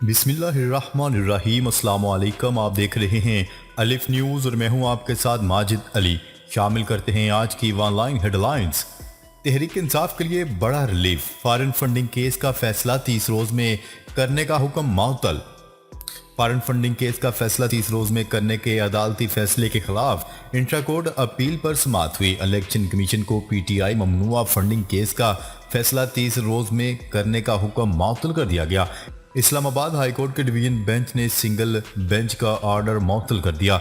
بسم اللہ الرحمن الرحیم۔ السلام علیکم، آپ دیکھ رہے ہیں الف نیوز اور میں ہوں آپ کے ساتھ ماجد علی۔ شامل کرتے ہیں آج کی one line head lines. Tehreek Insaf کے لیے بڑا ریلیف، فارن فنڈنگ کیس کا فیصلہ 30 روز میں کرنے کا حکم معطل۔ فارن فنڈنگ کیس کا فیصلہ 30 روز میں کرنے کے عدالتی فیصلے کے خلاف انٹرا کورٹ اپیل پر سماعت ہوئی۔ الیکشن کمیشن کو پی ٹی آئی ممنوعہ فنڈنگ کیس کا فیصلہ 30 روز میں کرنے کا حکم معطل کر دیا گیا۔ اسلام آباد ہائی کورٹ کے ڈویژن بینچ نے سنگل بینچ کا آرڈر معطل کر دیا۔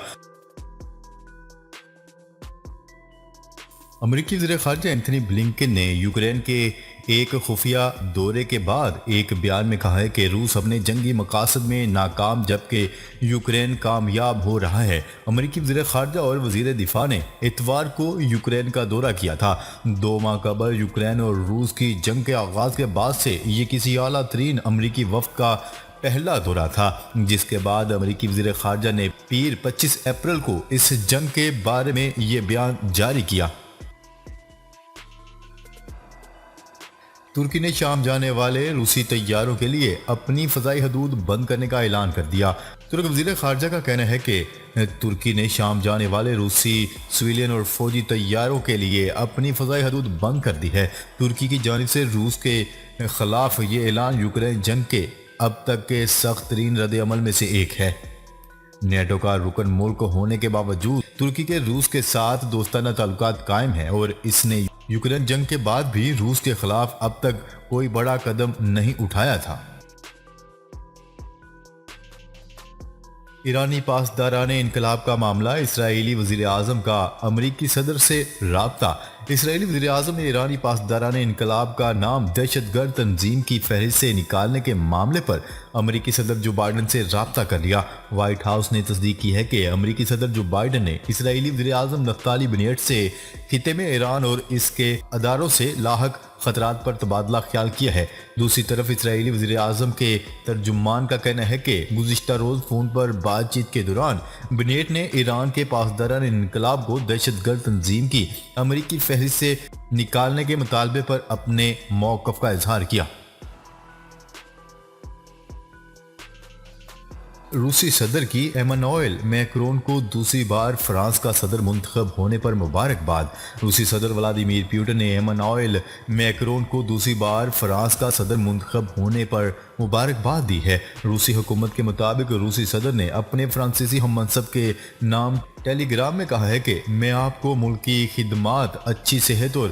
امریکی وزیر خارجہ اینتھنی بلنکن نے یوکرین کے ایک خفیہ دورے کے بعد ایک بیان میں کہا ہے کہ روس اپنے جنگی مقاصد میں ناکام جبکہ یوکرین کامیاب ہو رہا ہے۔ امریکی وزیر خارجہ اور وزیر دفاع نے اتوار کو یوکرین کا دورہ کیا تھا۔ 2 ماہ قبل یوکرین اور روس کی جنگ کے آغاز کے بعد سے یہ کسی اعلیٰ ترین امریکی وفد کا پہلا دورہ تھا، جس کے بعد امریکی وزیر خارجہ نے پیر 25 اپریل کو اس جنگ کے بارے میں یہ بیان جاری کیا۔ ترکی نے شام جانے والے روسی طیاروں کے لیے اپنی فضائی حدود بند کرنے کا اعلان کر دیا۔ ترک وزیر خارجہ کا کہنا ہے کہ ترکی نے شام جانے والے روسی سویلین اور فوجی طیاروں کے لیے اپنی فضائی حدود بند کر دی ہے۔ ترکی کی جانب سے روس کے خلاف یہ اعلان یوکرین جنگ کے اب تک کے سخت ترین رد عمل میں سے ایک ہے۔ نیٹو کا رکن ملک ہونے کے باوجود ترکی کے روس کے ساتھ دوستانہ تعلقات قائم ہیں اور اس نے یوکرین جنگ کے بعد بھی روس کے خلاف اب تک کوئی بڑا قدم نہیں اٹھایا تھا۔ ایرانی پاسداران انقلاب کا معاملہ، اسرائیلی وزیر اعظم کا امریکی صدر سے رابطہ۔ اسرائیلی وزیر اعظم نے ایرانی پاسداران انقلاب کا نام دہشت گرد تنظیم کی فہرست سے نکالنے کے معاملے پر امریکی صدر جو بائیڈن سے رابطہ کر لیا۔ وائٹ ہاؤس نے تصدیق کی ہے کہ امریکی صدر جو بائیڈن نے اسرائیلی وزیر اعظم نفتالی بنیٹ سے خطے میں ایران اور اس کے اداروں سے لاحق خطرات پر تبادلہ خیال کیا ہے۔ دوسری طرف اسرائیلی وزیر اعظم کے ترجمان کا کہنا ہے کہ گزشتہ روز فون پر بات چیت کے دوران بنیٹ نے ایران کے پاسداران انقلاب کو دہشت گرد تنظیم کی امریکی فہرست سے نکالنے کے مطالبے پر اپنے موقف کا اظہار کیا۔ روسی صدر کی ایمانوئل میکرون کو دوسری بار فرانس کا صدر منتخب ہونے پر مبارکباد۔ روسی صدر ولادیمیر پوٹن نے ایمانوئل میکرون کو دوسری بار فرانس کا صدر منتخب ہونے پر مبارکباد دی ہے۔ روسی حکومت کے مطابق روسی صدر نے اپنے فرانسیسی ہم منصب کے نام ٹیلی گرام میں کہا ہے کہ میں آپ کو ملک کی خدمات، اچھی صحت اور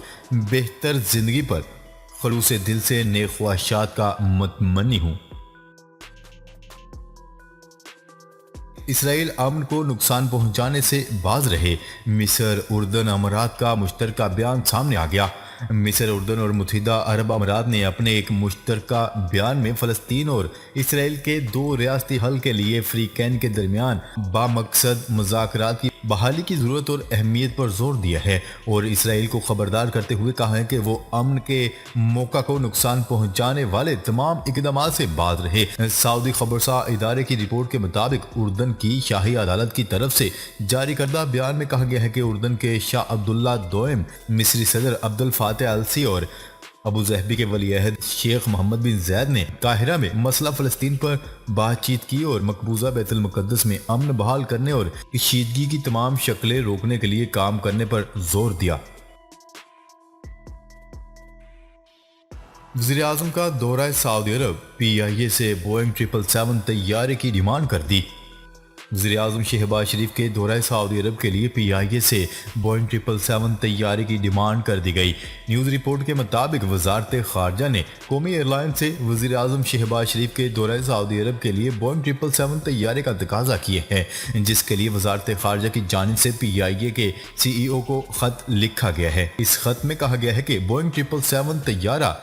بہتر زندگی پر خلوص دل سے نیک خواہشات کا متمنی ہوں۔ اسرائیل امن کو نقصان پہنچانے سے باز رہے، مصر اردن امارات کا مشترکہ بیان سامنے آ گیا۔ مصر اردن اور متحدہ عرب امارات نے اپنے ایک مشترکہ بیان میں فلسطین اور اسرائیل کے 2 ریاستی حل کے لیے فریقین کے درمیان بامقصد مذاکرات کی بحالی کی ضرورت اور اہمیت پر زور دیا ہے اور اسرائیل کو خبردار کرتے ہوئے کہا ہے کہ وہ امن کے موقع کو نقصان پہنچانے والے تمام اقدامات سے باز رہے۔ سعودی خبرساں ادارے کی رپورٹ کے مطابق اردن کی شاہی عدالت کی طرف سے جاری کردہ بیان میں کہا گیا ہے کہ اردن کے شاہ عبداللہ دوئم، مصری صدر عبد الفاتح السی اور ابو ظہبی کے ولی عہد شیخ محمد بن زید نے قاہرہ میں مسئلہ فلسطین پر بات چیت کی اور مقبوضہ بیت المقدس میں امن بحال کرنے اور کشیدگی کی تمام شکلیں روکنے کے لیے کام کرنے پر زور دیا۔ وزیر اعظم کا دورہ سعودی عرب، پی آئی اے سے بوئنگ 777 طیارے کی ڈیمانڈ کر دی۔ وزیر اعظم شہباز شریف کے دورہ سعودی عرب کے لیے پی آئی اے سے بوئنگ 777 طیارے کی ڈیمانڈ کر دی گئی۔ نیوز رپورٹ کے مطابق وزارت خارجہ نے قومی ایئر لائن سے وزیر اعظم شہباز شریف کے دورہ سعودی عرب کے لیے بوئنگ 777 طیارے کا تقاضا کیا ہے، جس کے لیے وزارت خارجہ کی جانب سے پی آئی اے کے سی ای او کو خط لکھا گیا ہے۔ اس خط میں کہا گیا ہے کہ بوئنگ 777 طیارہ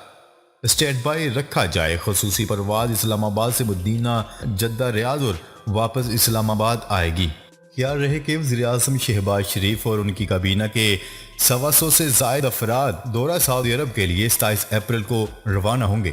اسٹینڈ بائی رکھا جائے، خصوصی پرواز اسلام آباد سے مدینہ، جدہ، ریاض اور واپس اسلام آباد آئے گی۔ خیال رہے کہ وزیر اعظم شہباز شریف اور ان کی کابینہ کے 125 سے زائد افراد دورہ سعودی عرب کے لیے 27 اپریل کو روانہ ہوں گے۔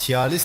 46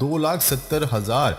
2,70,000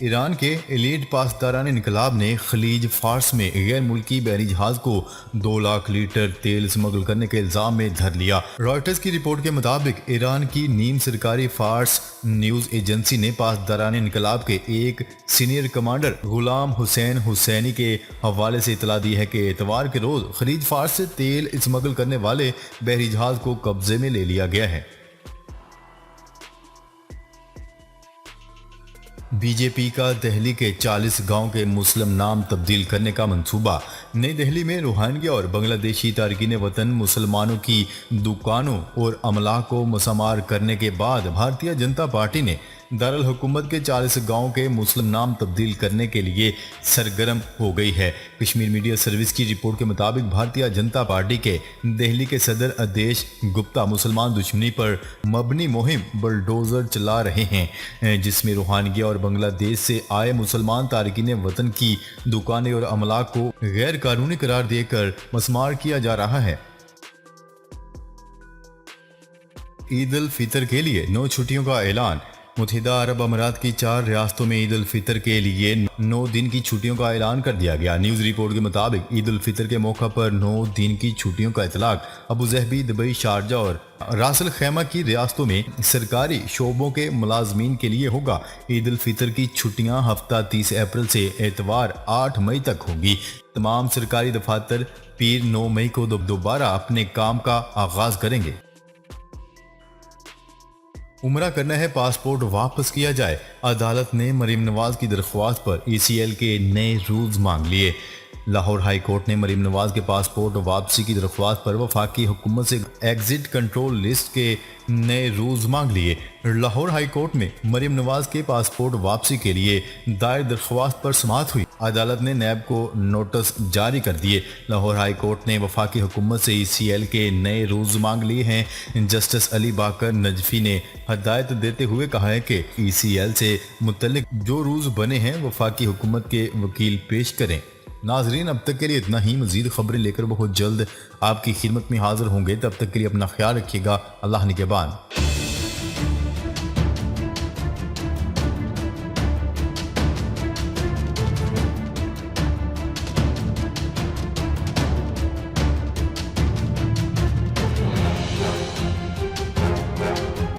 ایران کے ایلیٹ پاسداران انقلاب نے خلیج فارس میں غیر ملکی بحری جہاز کو 2 لاکھ لیٹر تیل اسمگل کرنے کے الزام میں دھر لیا۔ رائٹرز کی رپورٹ کے مطابق ایران کی نیم سرکاری فارس نیوز ایجنسی نے پاسداران انقلاب کے ایک سینئر کمانڈر غلام حسین حسینی کے حوالے سے اطلاع دی ہے کہ اتوار کے روز خلیج فارس سے تیل اسمگل کرنے والے بحری جہاز کو قبضے میں لے لیا گیا ہے۔ بی جے پی کا دہلی کے 40 گاؤں کے مسلم نام تبدیل کرنے کا منصوبہ۔ نئی دہلی میں روہنگیا اور بنگلہ دیشی تارکین وطن مسلمانوں کی دکانوں اور املاک کو مسمار کرنے کے بعد بھارتیہ جنتا پارٹی نے دارالحکومت کے 40 گاؤں کے مسلم نام تبدیل کرنے کے لیے سرگرم ہو گئی ہے۔ کشمیر میڈیا سروس کی رپورٹ کے مطابق بھارتیہ جنتا پارٹی کے دہلی کے صدر ادیش گپتا مسلمان دشمنی پر مبنی مہم بلڈوزر چلا رہے ہیں، جس میں روہنگیا اور بنگلہ دیش سے آئے مسلمان تارکین وطن کی دکانیں اور املاک کو غیر قانونی قرار دے کر مسمار کیا جا رہا ہے۔ عید الفطر کے لیے 9 چھٹیوں کا اعلان۔ متحدہ عرب امارات کی 4 ریاستوں میں عید الفطر کے لیے 9 دن کی چھٹیوں کا اعلان کر دیا گیا۔ نیوز رپورٹ کے مطابق عید الفطر کے موقع پر 9 دن کی چھٹیوں کا اطلاق ابوظہبی، دبئی، شارجہ اور راس الخیمہ کی ریاستوں میں سرکاری شعبوں کے ملازمین کے لیے ہوگا۔ عید الفطر کی چھٹیاں ہفتہ 30 اپریل سے اتوار 8 مئی تک ہوگی۔ تمام سرکاری دفاتر پیر 9 مئی کو دوبارہ اپنے کام کا آغاز کریں گے۔ عمرہ کرنا ہے، پاسپورٹ واپس کیا جائے۔ عدالت نے مریم نواز کی درخواست پر ای سی ایل کے نئے رولز مانگ لیے۔ لاہور ہائی کورٹ نے مریم نواز کے پاسپورٹ واپسی کی درخواست پر وفاقی حکومت سے ایگزٹ کنٹرول لسٹ کے نئے رولز مانگ لیے۔ لاہور ہائی کورٹ میں مریم نواز کے پاسپورٹ واپسی کے لیے دائر درخواست پر سماعت ہوئی۔ عدالت نے نیب کو نوٹس جاری کر دیے۔ لاہور ہائی کورٹ نے وفاقی حکومت سے ای سی ایل کے نئے رولز مانگ لیے ہیں۔ جسٹس علی باقر نجفی نے ہدایت دیتے ہوئے کہا ہے کہ ای سی ایل سے متعلق جو رولز بنے ہیں وفاقی حکومت کے وکیل پیش کریں۔ ناظرین، اب تک کے لیے اتنا ہی۔ مزید خبریں لے کر بہت جلد آپ کی خدمت میں حاضر ہوں گے۔ تب تک کے لیے اپنا خیال رکھیے گا۔ اللہ نگہبان۔